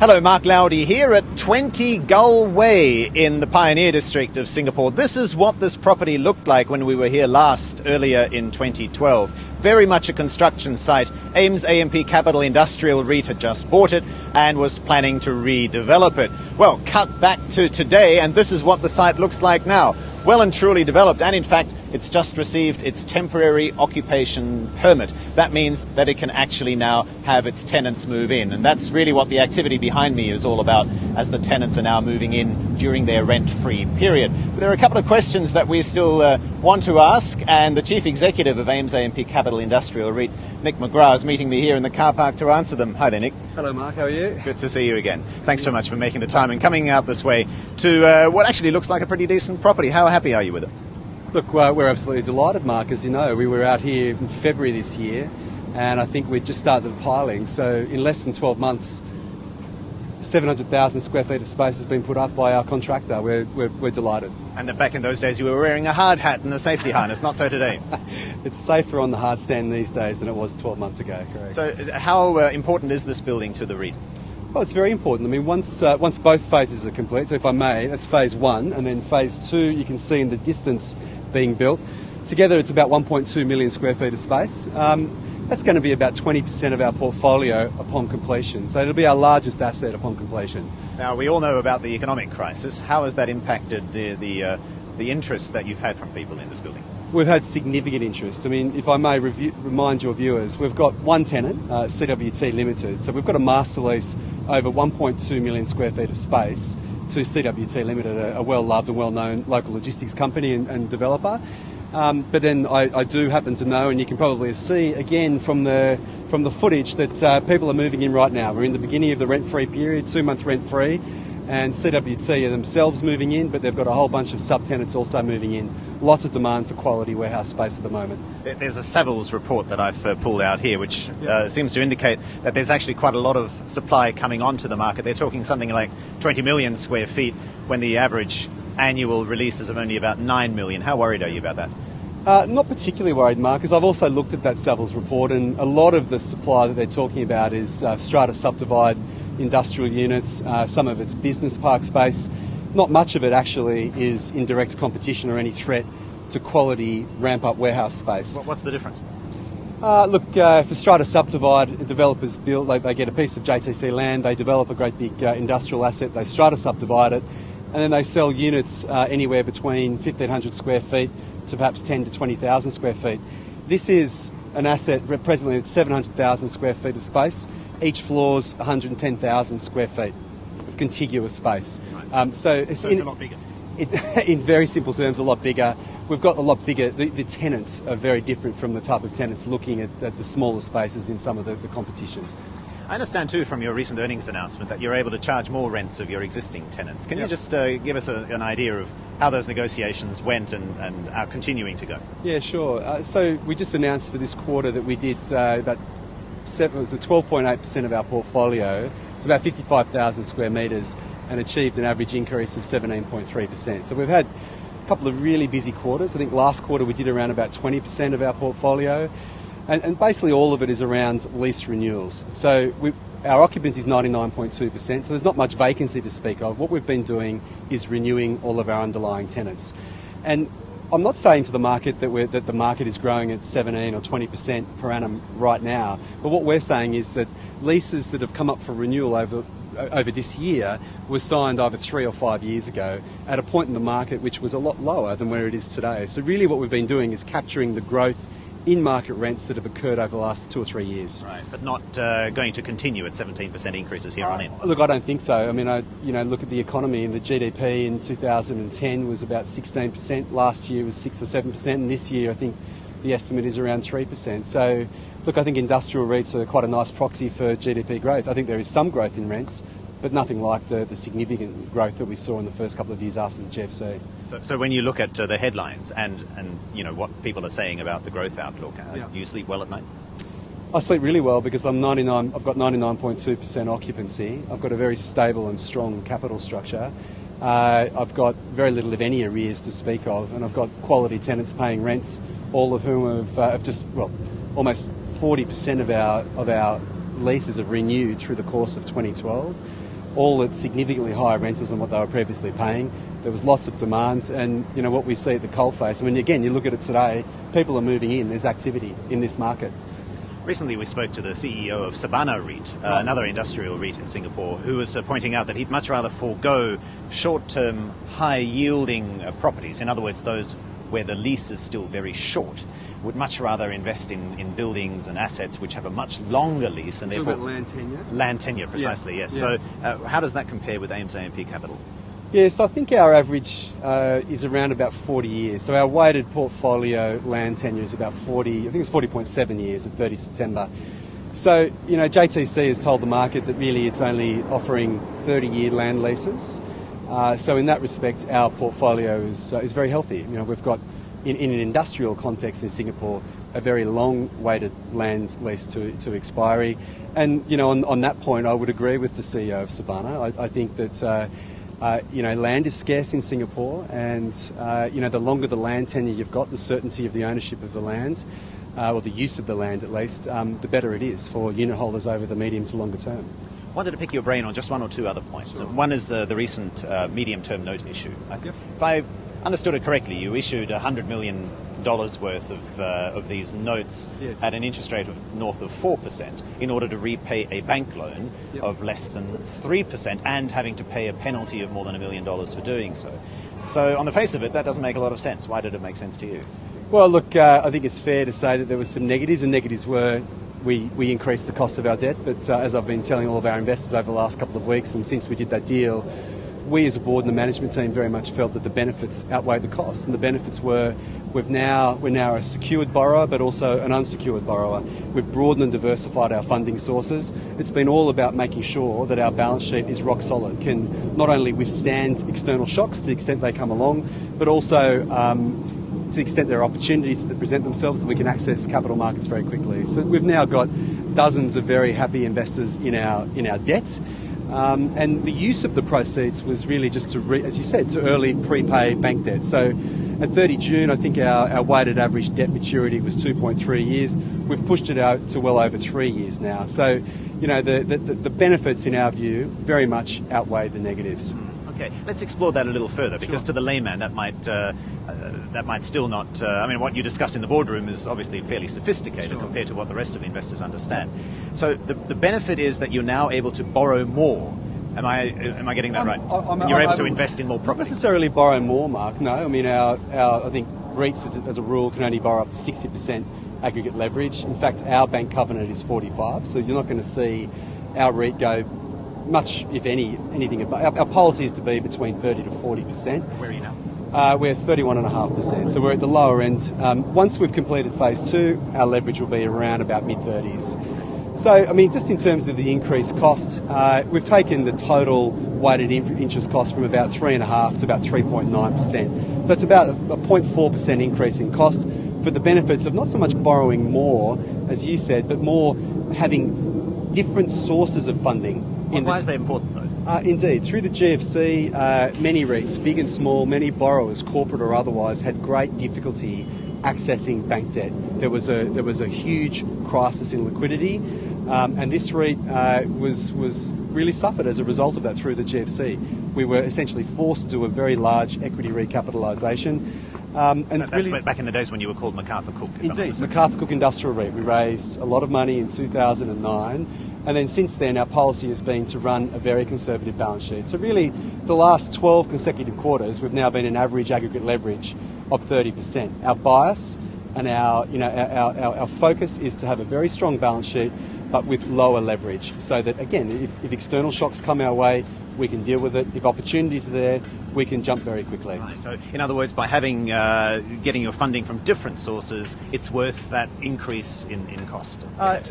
Hello, Mark Lowdy here at 20 Gull Way in the Pioneer District of Singapore. This is what this property looked like when we were here last, earlier in 2012. Very much a construction site. Ames AMP Capital Industrial REIT had just bought it and was planning to redevelop it. Well, cut back to today, and this is what the site looks like now. Well and truly developed, and in fact, it's just received its temporary occupation permit. That means that it can actually now have its tenants move in, and that's really what the activity behind me is all about, as the tenants are now moving in during their rent-free period. But there are a couple of questions that we still want to ask, and the Chief Executive of Ames AMP Capital Industrial REIT, Nick McGrath, is meeting me here in the car park to answer them. Hi there, Nick. Hello, Mark. How are you? Good to see you again. Thanks so much for making the time and coming out this way to what actually looks like a pretty decent property. How happy are you with it? Look, we're absolutely delighted, Mark. As you know, we were out here in February this year, and I think we'd just started the piling. So in less than 12 months, 700,000 square feet of space has been put up by our contractor. We're delighted. And back in those days, you were wearing a hard hat and a safety harness. Not so today. It's safer on the hard stand these days than it was 12 months ago. Correct. So how important is this building to the REIT? Well, it's very important. I mean, once both phases are complete, so if I may, that's phase one, and then phase two, you can see in the distance being built. Together, it's about 1.2 million square feet of space. That's going to be about 20% of our portfolio upon completion. So it'll be our largest asset upon completion. Now, we all know about the economic crisis. How has that impacted the interest that you've had from people in this building? We've had significant interest. I mean, if I may remind your viewers, we've got one tenant, CWT Limited. So we've got a master lease over 1.2 million square feet of space to CWT Limited, a well-loved and well-known local logistics company and developer. But then I do happen to know, and you can probably see again from the footage, that people are moving in right now. We're in the beginning of the rent-free period, 2-month rent-free. And CWT are themselves moving in, but they've got a whole bunch of subtenants also moving in. Lots of demand for quality warehouse space at the moment. There's a Savills report that I've pulled out here, which seems to indicate that there's actually quite a lot of supply coming onto the market. They're talking something like 20 million square feet when the average annual releases of only about 9 million. How worried are you about that? Not particularly worried, Mark, because I've also looked at that Savills report, and a lot of the supply that they're talking about is strata subdivide industrial units, some of it's business park space. Not much of it actually is in direct competition or any threat to quality ramp-up warehouse space. What's the difference? For strata subdivide, developers build, they get a piece of JTC land, they develop a great big industrial asset, they strata subdivide it, and then they sell units anywhere between 1,500 square feet to perhaps 10 to 20,000 square feet. This is an asset presently at 700,000 square feet of space. Each floor's 110,000 square feet of contiguous space. Right. So it's a lot bigger. In very simple terms, a lot bigger. We've got a lot bigger. The tenants are very different from the type of tenants looking at the smaller spaces in some of the competition. I understand too from your recent earnings announcement that you're able to charge more rents of your existing tenants. Can you just give us an idea of how those negotiations went and are continuing to go? Yeah, sure. So we just announced for this quarter that we did about 12.8% of our portfolio. It's about 55,000 square metres and achieved an average increase of 17.3%. So we've had a couple of really busy quarters. I think last quarter we did around about 20% of our portfolio. And basically all of it is around lease renewals. So our occupancy is 99.2%, so there's not much vacancy to speak of. What we've been doing is renewing all of our underlying tenants. And I'm not saying to the market that the market is growing at 17 or 20% per annum right now, but what we're saying is that leases that have come up for renewal over this year were signed either 3 or 5 years ago at a point in the market which was a lot lower than where it is today. So really what we've been doing is capturing the growth in market rents that have occurred over the last 2 or 3 years. Right, but not going to continue at 17% increases here on in? Look, I don't think so. I mean, look at the economy, and the GDP in 2010 was about 16%. Last year was 6 or 7%, and this year I think the estimate is around 3%. So, look, I think industrial REITs are quite a nice proxy for GDP growth. I think there is some growth in rents, but nothing like the significant growth that we saw in the first couple of years after the GFC. So when you look at the headlines and what people are saying about the growth outlook, do you sleep well at night? I sleep really well because I've got 99.2% occupancy. I've got a very stable and strong capital structure. I've got very little, if any, arrears to speak of, and I've got quality tenants paying rents, all of whom almost 40% of our leases have renewed through the course of 2012. all at significantly higher rentals than what they were previously paying. There was lots of demand, and what we see at the coalface, I mean, again, you look at it today, people are moving in, there's activity in this market. Recently we spoke to the CEO of Sabana REIT, another industrial REIT in Singapore, who was pointing out that he'd much rather forego short-term, high-yielding properties, in other words, those where the lease is still very short, would much rather invest in buildings and assets which have a much longer lease and therefore... land tenure? Land tenure, precisely, yes. Yeah. So how does that compare with AIM's AMP Capital? Yes, I think our average is around about 40 years. So our weighted portfolio land tenure is about 40, I think it's 40.7 years at 30 September. So, JTC has told the market that really it's only offering 30-year land leases. So in that respect, our portfolio is very healthy. We've got, in an industrial context in Singapore, a very long-weighted land lease to expiry. And, on that point, I would agree with the CEO of Sabana. I think that... land is scarce in Singapore, and the longer the land tenure you've got, the certainty of the ownership of the land, or the use of the land at least, the better it is for unit holders over the medium to longer term. I wanted to pick your brain on just one or two other points. Sure. One is the recent medium-term note issue. Yep. If I understood it correctly, you issued $100 million worth of these notes Yes. at an interest rate of north of 4% in order to repay a bank loan Yep. of less than 3% and having to pay a penalty of more than $1 million for doing so. So on the face of it, that doesn't make a lot of sense. Why did it make sense to you? Well, look, I think it's fair to say that there were some negatives, and negatives were we increased the cost of our debt, but as I've been telling all of our investors over the last couple of weeks, and since we did that deal, we as a board and the management team very much felt that the benefits outweighed the costs, and the benefits were we're now a secured borrower but also an unsecured borrower. We've broadened and diversified our funding sources. It's been all about making sure that our balance sheet is rock solid, can not only withstand external shocks to the extent they come along, but also to the extent there are opportunities that present themselves, that we can access capital markets very quickly. So we've now got dozens of very happy investors in our debt. And the use of the proceeds was really just to, as you said, to early prepay bank debt. So at 30 June, I think our weighted average debt maturity was 2.3 years. We've pushed it out to well over 3 years now. So, the benefits, in our view, very much outweigh the negatives. Okay, let's explore that a little further, because to the layman that might still not... what you discuss in the boardroom is obviously fairly sophisticated compared to what the rest of the investors understand. So the benefit is that you're now able to borrow more. Am I getting that right? You're able to invest in more Not property. necessarily borrow more, Mark. No, I think REITs as a rule can only borrow up to 60% aggregate leverage. In fact, our bank covenant is 45%, so you're not going to see our REIT go much, if anything above. Our policy is to be between 30 to 40%. Where are you now? We're 31.5%, so we're at the lower end. Once we've completed phase 2, our leverage will be around about mid-30s. So, just in terms of the increased cost, we've taken the total weighted interest cost from about 3.5% to about 3.9%. So it's about a 0.4% increase in cost for the benefits of not so much borrowing more, as you said, but more having different sources of funding. Why is that important, though? Indeed. Through the GFC, many REITs, big and small, many borrowers, corporate or otherwise, had great difficulty accessing bank debt. There was a huge crisis in liquidity, and this REIT was really suffered as a result of that through the GFC. We were essentially forced to do a very large equity recapitalisation. That's back in the days when you were called MacArthur Cook. Indeed, MacArthur Cook Industrial REIT. We raised a lot of money in 2009, and then since then our policy has been to run a very conservative balance sheet. So really, for the last 12 consecutive quarters, we've now been an average aggregate leverage of 30%. Our bias and our focus is to have a very strong balance sheet, but with lower leverage, so that again, if external shocks come our way, we can deal with it. If opportunities are there, we can jump very quickly. Right. So, in other words, by getting your funding from different sources, it's worth that increase in cost.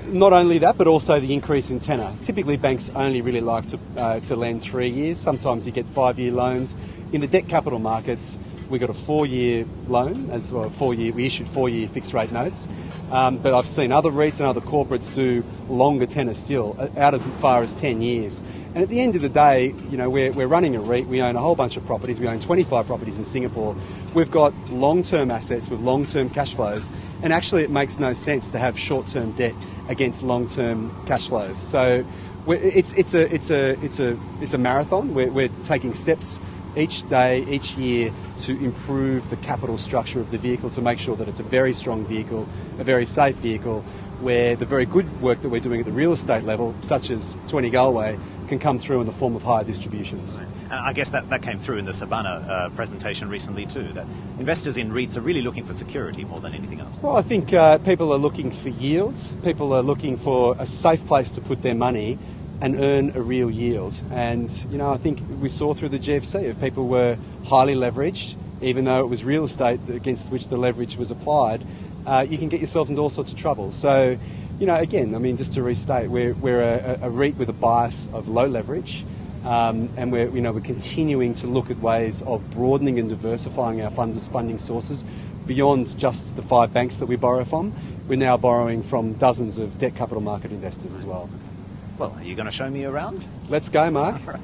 Not only that, but also the increase in tenor. Typically, banks only really like to lend 3 years. Sometimes you get 5-year loans. In the debt capital markets, we got a 4-year loan as well. We issued 4-year fixed rate notes. But I've seen other REITs and other corporates do longer tenor still, out as far as 10 years. And at the end of the day, we're running a REIT. We own a whole bunch of properties. We own 25 properties in Singapore. We've got long-term assets with long-term cash flows. And actually, it makes no sense to have short-term debt against long-term cash flows. So It's a marathon. We're taking steps each day, each year, to improve the capital structure of the vehicle to make sure that it's a very strong vehicle, a very safe vehicle, where the very good work that we're doing at the real estate level, such as 20 Galway, can come through in the form of higher distributions. And I guess that came through in the Savannah presentation recently too, that investors in REITs are really looking for security more than anything else. Well, I think people are looking for yields. People are looking for a safe place to put their money and earn a real yield. And, I think we saw through the GFC, if people were highly leveraged, even though it was real estate against which the leverage was applied, you can get yourself into all sorts of trouble. So, again, just to restate, we're a REIT with a bias of low leverage, and we're continuing to look at ways of broadening and diversifying our funding sources beyond just the 5 banks that we borrow from. We're now borrowing from dozens of debt capital market investors as well. Well, are you going to show me around? Let's go, Mark. All right.